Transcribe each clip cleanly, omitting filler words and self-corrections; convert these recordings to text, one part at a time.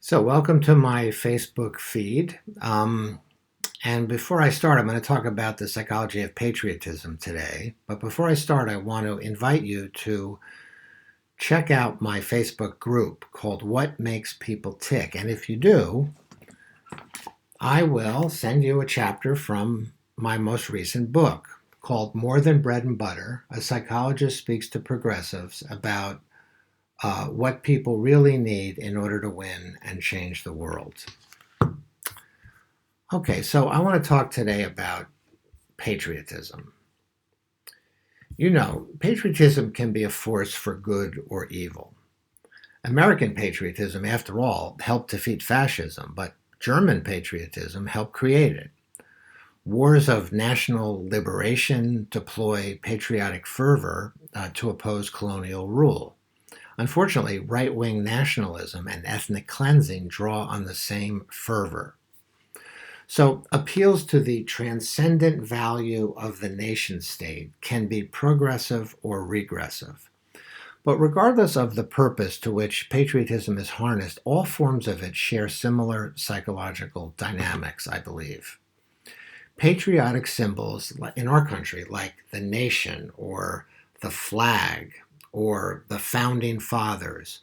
So, welcome to my Facebook feed. And before I start, I'm going to talk about the psychology of patriotism today. But before I start, I want to invite you to check out my Facebook group called What Makes People Tick. And if you do, I will send you a chapter from my most recent book called More Than Bread and Butter. A psychologist speaks to progressives about what people really need in order to win and change the world. Okay, so I want to talk today about patriotism. You know, patriotism can be a force for good or evil. American patriotism, after all, helped defeat fascism, but German patriotism helped create it. Wars of national liberation deploy patriotic fervor to oppose colonial rule. Unfortunately, right wing nationalism and ethnic cleansing draw on the same fervor. So, appeals to the transcendent value of the nation state can be progressive or regressive. But regardless of the purpose to which patriotism is harnessed, all forms of it share similar psychological dynamics, I believe. Patriotic symbols in our country, like the nation or the flag or the founding fathers,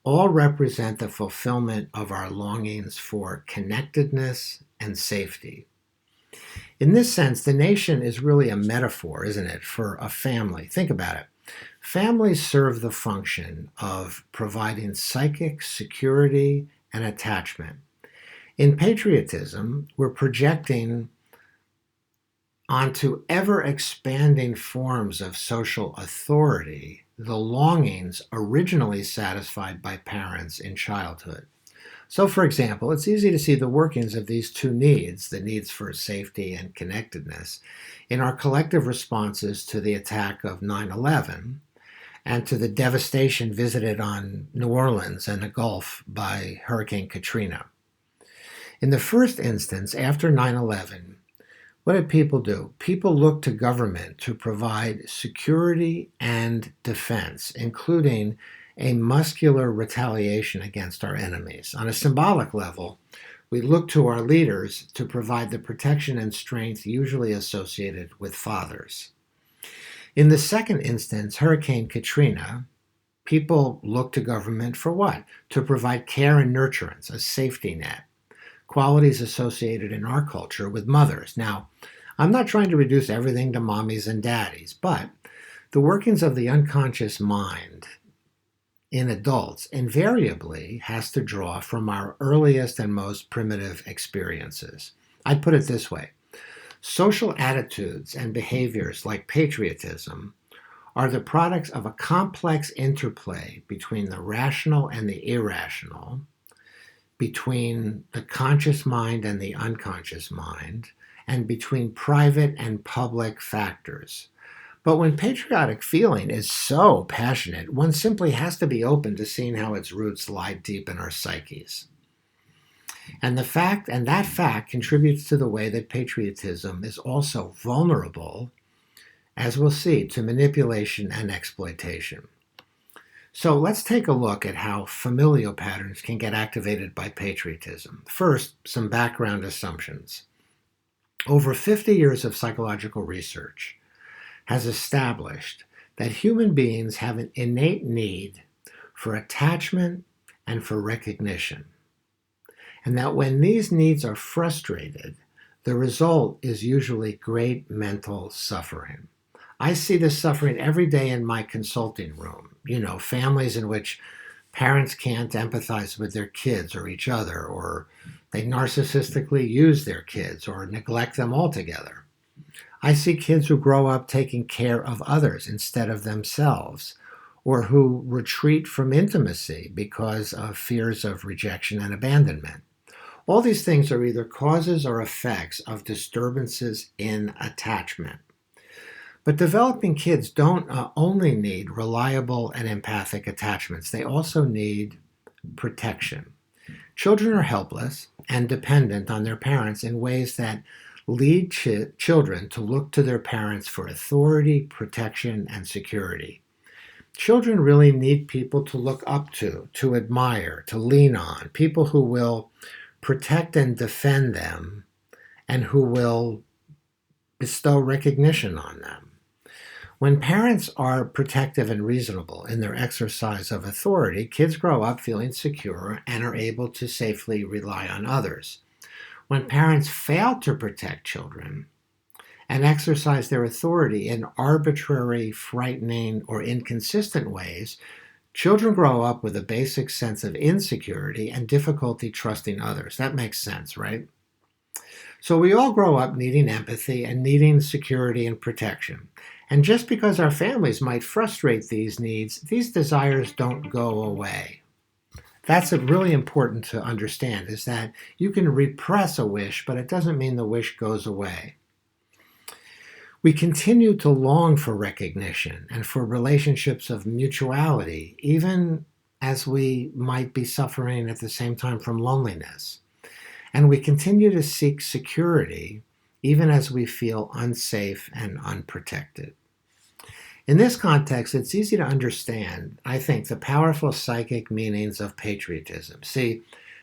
all represent the fulfillment of our longings for connectedness and safety. In this sense, the nation is really a metaphor, isn't it, for a family? Think about it. Families serve the function of providing psychic security and attachment. In patriotism, we're projecting onto ever expanding forms of social authority the longings originally satisfied by parents in childhood. So, for example, it's easy to see the workings of these two needs, the needs for safety and connectedness, in our collective responses to the attack of 9/11 and to the devastation visited on New Orleans and the Gulf by Hurricane Katrina. In the first instance, after 9/11, what did people do? People looked to government to provide security and defense, including a muscular retaliation against our enemies. On a symbolic level, we look to our leaders to provide the protection and strength usually associated with fathers. In the second instance, Hurricane Katrina, people looked to government for what? To provide care and nurturance, a safety net, qualities associated in our culture with mothers. Now, I'm not trying to reduce everything to mommies and daddies, but the workings of the unconscious mind in adults invariably has to draw from our earliest and most primitive experiences. I'd put it this way. Social attitudes and behaviors like patriotism are the products of a complex interplay between the rational and the irrational, between the conscious mind and the unconscious mind, and between private and public factors. But when patriotic feeling is so passionate, one simply has to be open to seeing how its roots lie deep in our psyches. And that fact contributes to the way that patriotism is also vulnerable, as we'll see, to manipulation and exploitation. So let's take a look at how familial patterns can get activated by patriotism. First, some background assumptions. Over 50 years of psychological research has established that human beings have an innate need for attachment and for recognition, and that when these needs are frustrated, the result is usually great mental suffering. I see this suffering every day in my consulting room. You know, families in which parents can't empathize with their kids or each other, or they narcissistically use their kids or neglect them altogether. I see kids who grow up taking care of others instead of themselves, or who retreat from intimacy because of fears of rejection and abandonment. All these things are either causes or effects of disturbances in attachment. But developing kids don't only need reliable and empathic attachments, they also need protection. Children are helpless and dependent on their parents in ways that lead children to look to their parents for authority, protection, and security. Children really need people to look up to admire, to lean on, people who will protect and defend them and who will bestow recognition on them. When parents are protective and reasonable in their exercise of authority, kids grow up feeling secure and are able to safely rely on others. When parents fail to protect children and exercise their authority in arbitrary, frightening, or inconsistent ways, children grow up with a basic sense of insecurity and difficulty trusting others. That makes sense, right? So we all grow up needing empathy and needing security and protection. And just because our families might frustrate these needs, these desires don't go away. That's really important to understand, is that you can repress a wish, but it doesn't mean the wish goes away. We continue to long for recognition and for relationships of mutuality, even as we might be suffering at the same time from loneliness. And we continue to seek security, even as we feel unsafe and unprotected. In this context, it's easy to understand, I think, the powerful psychic meanings of patriotism. See,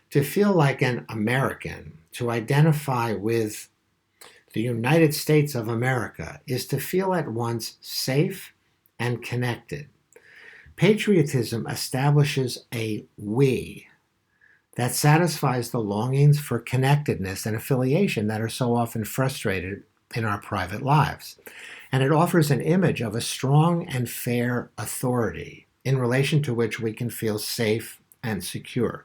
to feel like an American, to identify with the United States of America, is to feel at once safe and connected. Patriotism establishes a we that satisfies the longings for connectedness and affiliation that are so often frustrated in our private lives. And it offers an image of a strong and fair authority in relation to which we can feel safe and secure.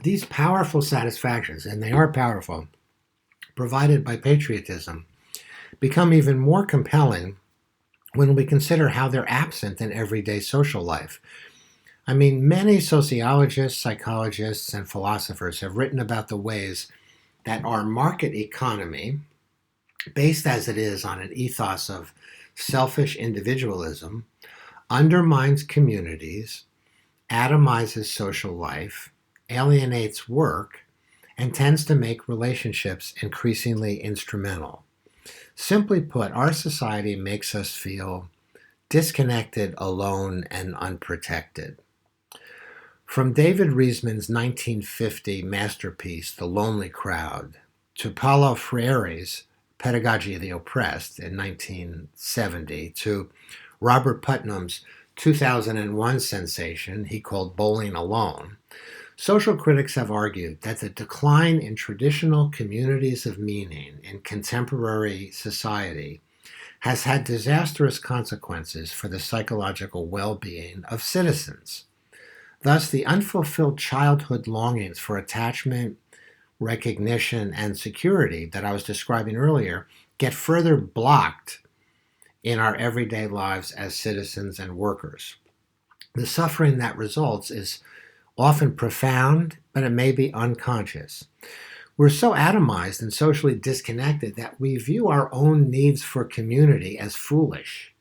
These powerful satisfactions, and they are powerful, provided by patriotism, become even more compelling when we consider how they're absent in everyday social life. I mean, many sociologists, psychologists, and philosophers have written about the ways that our market economy, based as it is on an ethos of selfish individualism, undermines communities, atomizes social life, alienates work, and tends to make relationships increasingly instrumental. Simply put, our society makes us feel disconnected, alone, and unprotected. From David Riesman's 1950 masterpiece, The Lonely Crowd, to Paulo Freire's Pedagogy of the Oppressed in 1970, to Robert Putnam's 2001 sensation he called Bowling Alone, social critics have argued that the decline in traditional communities of meaning in contemporary society has had disastrous consequences for the psychological well-being of citizens. Thus, the unfulfilled childhood longings for attachment, recognition, and security that I was describing earlier get further blocked in our everyday lives as citizens and workers. The suffering that results is often profound, but it may be unconscious. We're so atomized and socially disconnected that we view our own needs for community as foolish.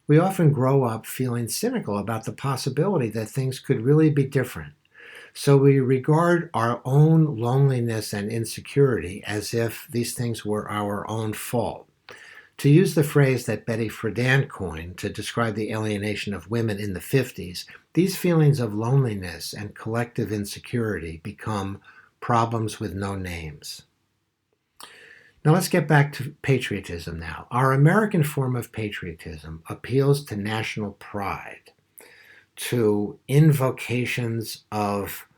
We often grow up feeling cynical about the possibility that things could really be different. So we regard our own loneliness and insecurity as if these things were our own fault. To use the phrase that Betty Friedan coined to describe the alienation of women in the 50s, these feelings of loneliness and collective insecurity become problems with no names. Now let's get back to patriotism now. Our American form of patriotism appeals to national pride, to invocations of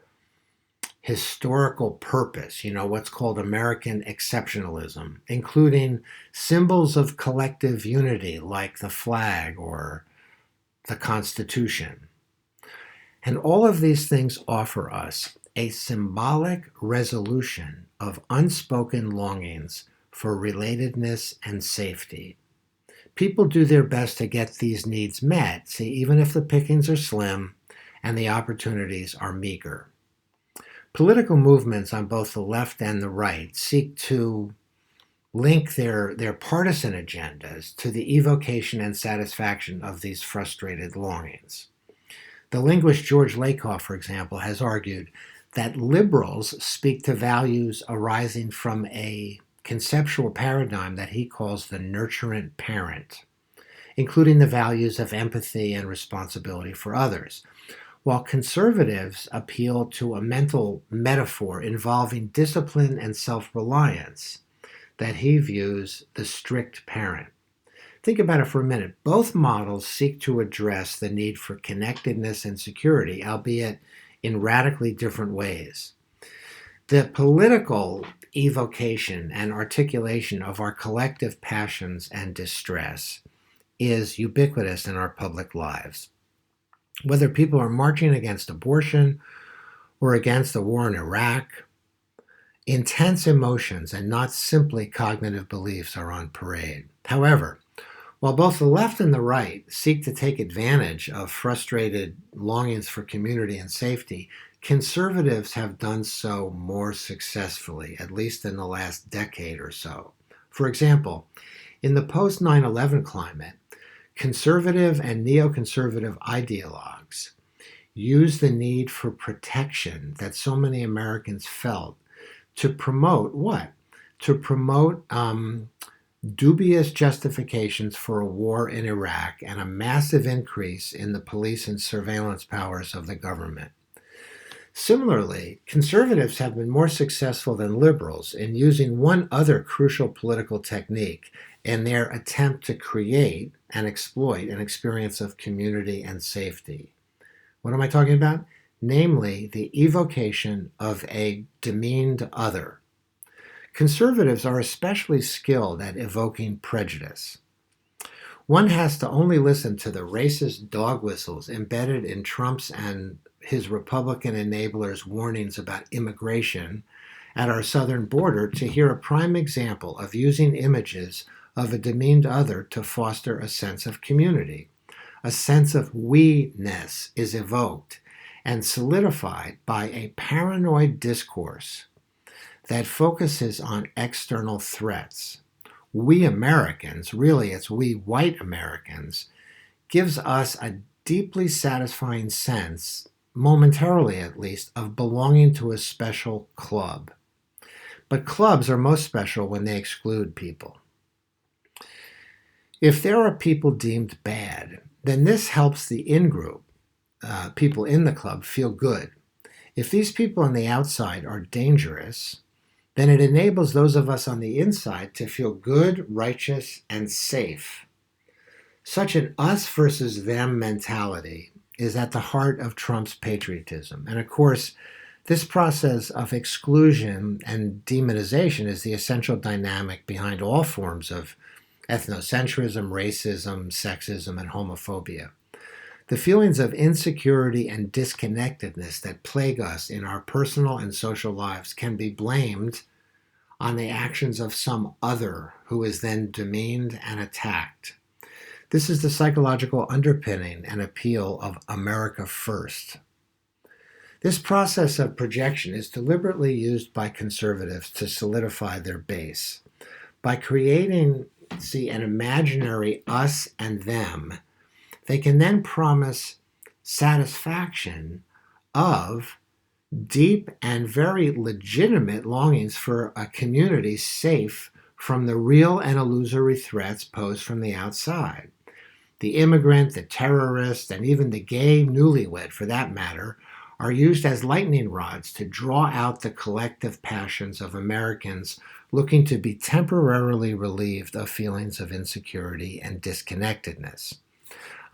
historical purpose, what's called American exceptionalism, including symbols of collective unity like the flag or the Constitution. And all of these things offer us a symbolic resolution of unspoken longings for relatedness and safety. People do their best to get these needs met, see, even if the pickings are slim and the opportunities are meager. Political movements on both the left and the right seek to link their partisan agendas to the evocation and satisfaction of these frustrated longings. The linguist George Lakoff, for example, has argued that liberals speak to values arising from a conceptual paradigm that he calls the nurturant parent, including the values of empathy and responsibility for others, while conservatives appeal to a mental metaphor involving discipline and self-reliance that he views the strict parent. Think about it for a minute. Both models seek to address the need for connectedness and security, albeit in radically different ways. The political evocation and articulation of our collective passions and distress is ubiquitous in our public lives. Whether people are marching against abortion or against the war in Iraq, intense emotions and not simply cognitive beliefs are on parade. However, while both the left and the right seek to take advantage of frustrated longings for community and safety, conservatives have done so more successfully, at least in the last decade or so. For example, in the post-9/11 climate, conservative and neoconservative ideologues use the need for protection that so many Americans felt to promote what? To promote dubious justifications for a war in Iraq and a massive increase in the police and surveillance powers of the government. Similarly, conservatives have been more successful than liberals in using one other crucial political technique in their attempt to create and exploit an experience of community and safety. What am I talking about? Namely, the evocation of a demeaned other. Conservatives are especially skilled at evoking prejudice. One has to only listen to the racist dog whistles embedded in Trump's and his Republican enablers' warnings about immigration at our southern border to hear a prime example of using images of a demeaned other to foster a sense of community. A sense of we-ness is evoked and solidified by a paranoid discourse that focuses on external threats. We Americans, really it's we white Americans, gives us a deeply satisfying sense, momentarily at least, of belonging to a special club. But clubs are most special when they exclude people. If there are people deemed bad, then this helps the in-group, people in the club, feel good. If these people on the outside are dangerous, then it enables those of us on the inside to feel good, righteous, and safe. Such an us versus them mentality is at the heart of Trump's patriotism. And of course, this process of exclusion and demonization is the essential dynamic behind all forms of ethnocentrism, racism, sexism, and homophobia. The feelings of insecurity and disconnectedness that plague us in our personal and social lives can be blamed on the actions of some other who is then demeaned and attacked. This is the psychological underpinning and appeal of America First. This process of projection is deliberately used by conservatives to solidify their base. By creating, an imaginary us and them, they can then promise satisfaction of deep and very legitimate longings for a community safe from the real and illusory threats posed from the outside. The immigrant, the terrorist, and even the gay newlywed, for that matter, are used as lightning rods to draw out the collective passions of Americans looking to be temporarily relieved of feelings of insecurity and disconnectedness.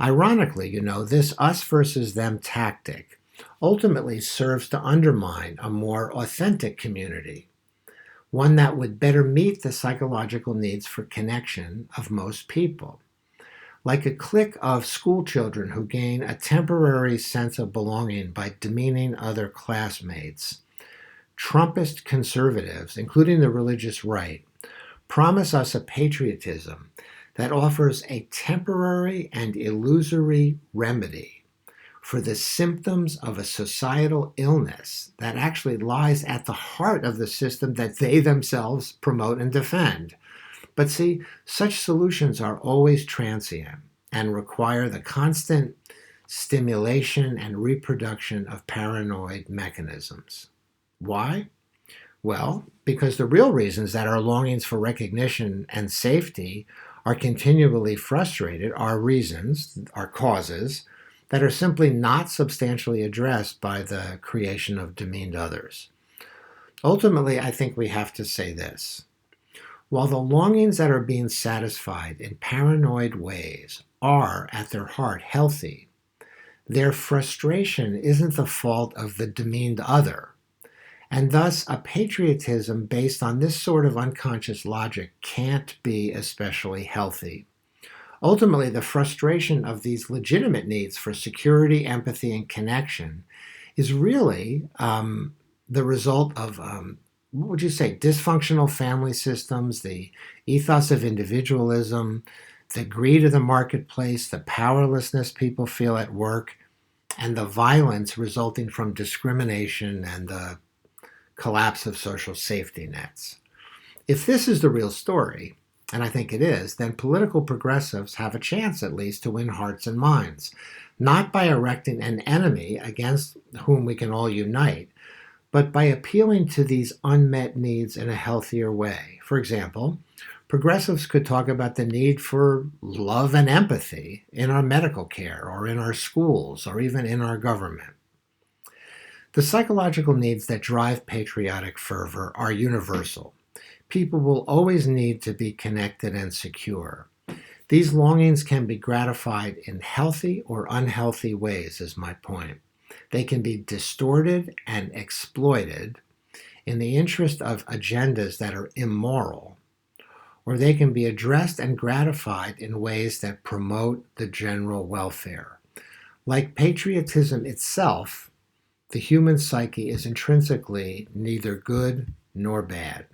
Ironically, this us versus them tactic ultimately serves to undermine a more authentic community, one that would better meet the psychological needs for connection of most people. Like a clique of school children who gain a temporary sense of belonging by demeaning other classmates, Trumpist conservatives, including the religious right, promise us a patriotism that offers a temporary and illusory remedy for the symptoms of a societal illness that actually lies at the heart of the system that they themselves promote and defend. But see, such solutions are always transient and require the constant stimulation and reproduction of paranoid mechanisms. Why? Well, because the real reasons that our longings for recognition and safety are continually frustrated are reasons, are causes, that are simply not substantially addressed by the creation of demeaned others. Ultimately, I think we have to say this. While the longings that are being satisfied in paranoid ways are, at their heart, healthy, their frustration isn't the fault of the demeaned other. And thus, a patriotism based on this sort of unconscious logic can't be especially healthy. Ultimately, the frustration of these legitimate needs for security, empathy, and connection is really the result of, what would you say, dysfunctional family systems, the ethos of individualism, the greed of the marketplace, the powerlessness people feel at work, and the violence resulting from discrimination and the collapse of social safety nets. If this is the real story, and I think it is, then political progressives have a chance at least to win hearts and minds, not by erecting an enemy against whom we can all unite, but by appealing to these unmet needs in a healthier way. For example, progressives could talk about the need for love and empathy in our medical care or in our schools or even in our government. The psychological needs that drive patriotic fervor are universal. People will always need to be connected and secure. These longings can be gratified in healthy or unhealthy ways, is my point. They can be distorted and exploited in the interest of agendas that are immoral, or they can be addressed and gratified in ways that promote the general welfare. Like patriotism itself, the human psyche is intrinsically neither good nor bad.